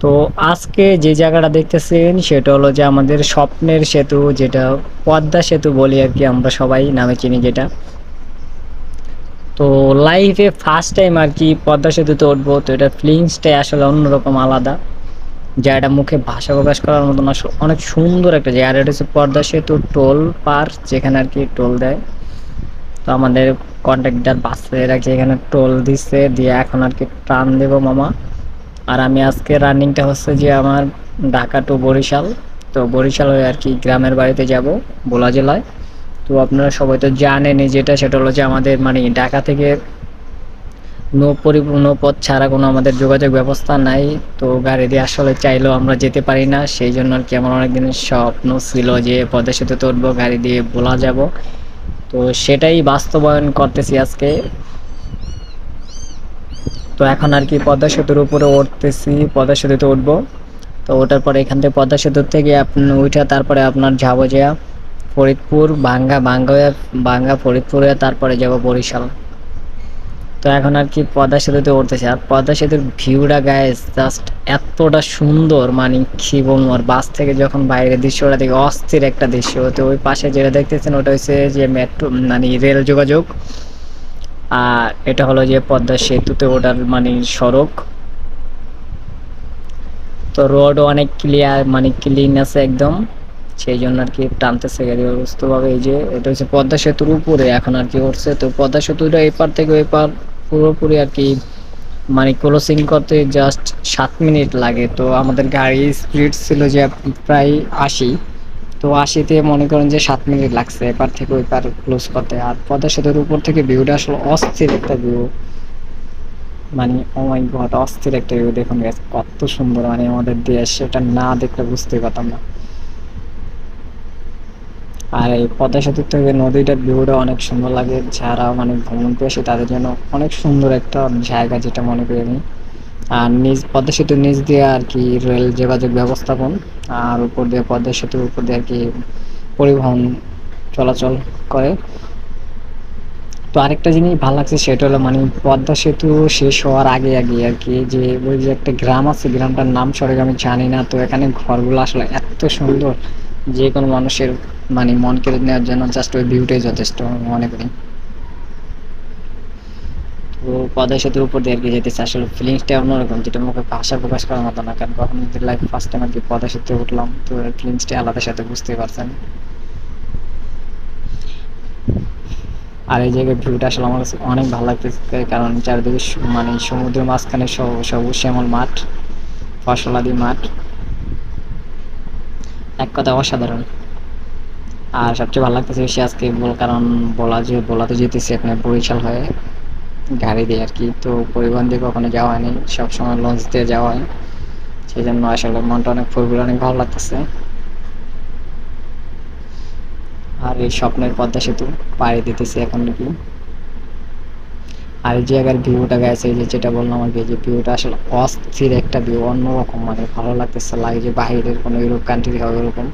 তো আজকে যে জায়গাটা দেখতেছেন সেটা হলো যে আমাদের স্বপ্নের সেতু, যেটা পদ্মা সেতু বলি আর কি, আমরা সবাই নামে চিনি যেটা। তো লাইফে ফার্স্ট টাইম আর কি পদ্মা সেতুতে উঠবো, তো এটা ফিলিংসটাই আসলে অন্যরকম আলাদা, জায়গাটা মুখে ভাষা প্রকাশ করার মতন। আসলে অনেক সুন্দর একটা জায়গা। আর এটা হচ্ছে পদ্মা সেতু টোল পার, যেখানে আর কি টোল দেয়। তো আমাদের কন্ট্রাক্টর বাসে রাখছে, এখানে টোল দিচ্ছে, দিয়ে এখন আর কি টান দেবো মামা। আর আমি আজকে রানিংটা হচ্ছে যে আমার ঢাকা টু বরিশাল। তো বরিশাল হয়ে আর কি গ্রামের বাড়িতে যাব, ভোলা জেলায়। তো আপনারা সবাই তো জানেনই, যেটা সেটা হলো যে আমাদের মানে ঢাকা থেকে নৌপথ ছাড়া কোনো আমাদের যোগাযোগ ব্যবস্থা নাই। তো গাড়ি দিয়ে আসলে চাইলেও আমরা যেতে পারি না। সেই জন্য আর কি আমার অনেক দিনের স্বপ্ন ছিল যে পদ্মা সেতুতে উঠবো, গাড়ি দিয়ে ভোলা যাব। তো সেটাই বাস্তবায়ন করতেছি আজকে। তো এখন আর কি পদ্মা সেতুর উপরে উঠতেছি, পদ্মা সেতুতে উঠবো। তো ওঠার পরে এখান থেকে পদ্মা সেতুর থেকে আপনি উঠে তারপরে আপনার যাবো যে ফরিদপুর, ভাঙ্গা ফরিদপুরে, তারপরে যাব বরিশাল। তো এখন আর কি পদ্মা সেতুতে উঠতেছে। আর পদ্মা সেতুর ভিউটা গাইস জাস্ট এতটা সুন্দর, মানে কি বলবো। আর বাস থেকে যখন বাইরের দৃশ্যটা দেখে অস্থির একটা দৃশ্য। তো ওই পাশে যেটা দেখতেছেন ওটা হচ্ছে যে মেট্রো, মানে রেল যোগাযোগ। আর এটা হলো যে পদ্মা সেতুতে ওঠার মানে সড়ক। তো রোডও অনেক ক্লিয়ার, মানে ক্লিন আছে একদম। সেই জন্য আর কি টানতেছে গাড়ি অবস্থভাবে। এই যে এটা হচ্ছে পদ্মা সেতুর উপরে এখন আর কি উঠছে। তো পদ্মা সেতুটা এপার থেকে ওই পার পুরোপুরি আর কি মানে ক্রসিং করতে জাস্ট 7 মিনিট লাগে। তো আমাদের গাড়ির স্পিড ছিল যে প্রায় 80। তো 80-তে মনে করেন যে 7 মিনিট লাগছে এপার থেকে ওই পার ক্লোজ করতে। আর পদ্মা সেতুর উপর থেকে ভিউটা আসলে অস্থির একটা ভিউ, মানে ও মাই গড, অস্থির একটা ভিউ। দেখুন guys, কত সুন্দর, মানে আমাদের দেশ, সেটা না দেখলে বুঝতেই পারতাম না। আর এই পদ্মা সেতুর থেকে নদীটার ভিউটা অনেক সুন্দর লাগে। যারা মানে ভ্রমণ পেয়েছে তাদের জন্য অনেক সুন্দর একটা জায়গা, যেটা মনে করি আমি। আর নিচ পদ্মা সেতুর নিচ দিয়ে আর কি রেল যোগাযোগ ব্যবস্থাপন। আর উপর দিয়ে পদ্মা সেতুর উপর দিয়ে আর কি পরিবহন চলাচল করে। তো আরেকটা জিনিস ভালো লাগছে, সেটা হলো মানে পদ্মা সেতু শেষ হওয়ার আগে আগে আর কি যে ওই যে একটা গ্রাম আছে, গ্রামটার নাম সঠিক আমি জানি না। তো এখানে ঘরগুলো আসলে এত সুন্দর, যে কোনো মানুষের মানে মন কেড়ে নেওয়ার জন্য জাস্ট ওই ভিউটাই যথেষ্ট আমি মনে করি। তো পদ্মা সেতুর উপর দিয়ে আর কি যেতেছে, আসলে ফিলিংসটা অন্যরকম, যেটা মুখে ভাষা প্রকাশ করার মতো না। কারণ কখন লাইফ ফার্স্ট টাইম আর কি পদ্মা সেতুতে উঠলাম, তো ফিলিংসটা আলাদা, সাথে বুঝতেই পারছেন। আর এই জায়গার ভিউটা আসলে আমার কাছে অনেক ভালো লাগতেছে, কারণ চারিদিকে মানে সমুদ্রের মাঝখানে সবুজ শ্যামল মাঠ, ফসলাদি মাঠ, এক কথা অসাধারণ। আর সবচেয়ে ভালো লাগতেছে বেশি আজকে কারণ বলাতে যেতেছি আপনার বরিশাল হয়ে গাড়ি দিয়ে আর কি। তো পরিবহন দিয়ে কখনো যাওয়া হয়নি, সবসময় লঞ্চ দিয়ে যাওয়া হয়। সেই জন্য আসলে মনটা অনেক ফুরফুরে, অনেক ভালো লাগতেছে। আর এই স্বপ্নের পদ্মা সেতু পাড়ি দিতেছি এখন নাকি। আর এই জায়গার ভিউটা গেছে, এই যে যেটা বললাম আর কি, যে ভিউটা আসলে অস্থির একটা ভিউ, অন্যরকম, মানে ভালো লাগতেছে। লাগে যে বাইরের কোনো ইউরোপ কান্ট্রি হবে এরকম।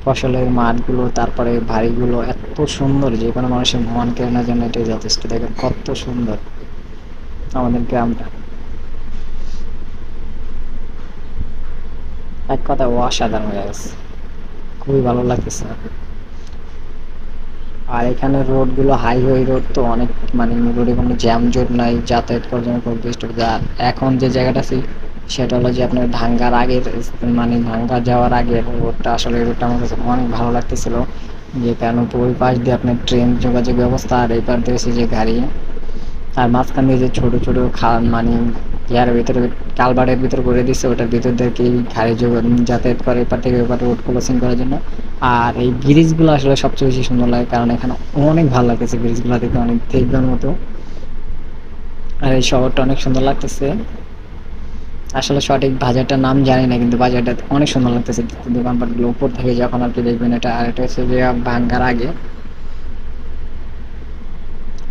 ফসলের মাঠগুলো, তারপরে বাড়িগুলো এত সুন্দর, যে কোনো মানুষের মন কেনার জন্য এটাই যথেষ্ট। দেখেন কত সুন্দর আমাদের গ্রামটা, এক কথা অসাধারণ হয়ে গেছে, খুবই ভালো লাগতেছে। আর এখানে রোড গুলো হাইওয়ে রোড, তো অনেক মানে রোডে কোনো জ্যাম জট নাই, যাতায়াত করার জন্য খুব বেস্ট। আর এখন যে জায়গাটা আছি সেটা হলো যে আপনার ভাঙ্গার আগের, মানে ভাঙ্গা যাওয়ার আগে রোডটা, আসলে রোডটা আমার কাছে অনেক ভালো লাগতেছিল। যে কারণ ওই পাশ দিয়ে আপনার ট্রেন যোগাযোগ ব্যবস্থা, আর এই পাশ দিয়ে হচ্ছে যে গাড়ি। আর মাঝখান দিয়ে যে ছোট ছোট মানে ইয়ার ভিতরে কালভার্টের ভিতর করে দিচ্ছে, ওটার ভিতর দিয়ে কি গাড়ি যাতায়াত করে এপার থেকে ওপার রোড ক্রসিং করার জন্য। আর এই ব্রিজগুলো আসলে সবচেয়ে বেশি সুন্দর লাগে, কারণ এখানে অনেক ভালো লাগতেছে ব্রিজগুলো দেখতে, অনেক দেখবার মতো। আর এই শহরটা অনেক সুন্দর লাগতেছে। আসলে সঠিক বাজারটার নাম জানি না, কিন্তু বাজারটা অনেক সুন্দর লাগতেছে দোকানপাটগুলো উপর থেকে যখন আর কি দেখবেন এটা। আর এটা হচ্ছে যে ভাঙ্গার আগে,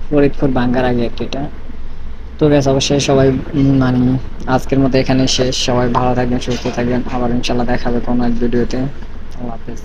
ফরিদপুর ভাঙ্গার আগে একটা এটা। তো গ্যাস অবশ্যই সবাই মানে আজকের মতো এখানে শেষ। সবাই ভালো থাকবেন, সুস্থ থাকবেন, আবার ইনশাল্লাহ দেখা হবে কোনো এক ভিডিওতে। আল্লাহ হাফেজ।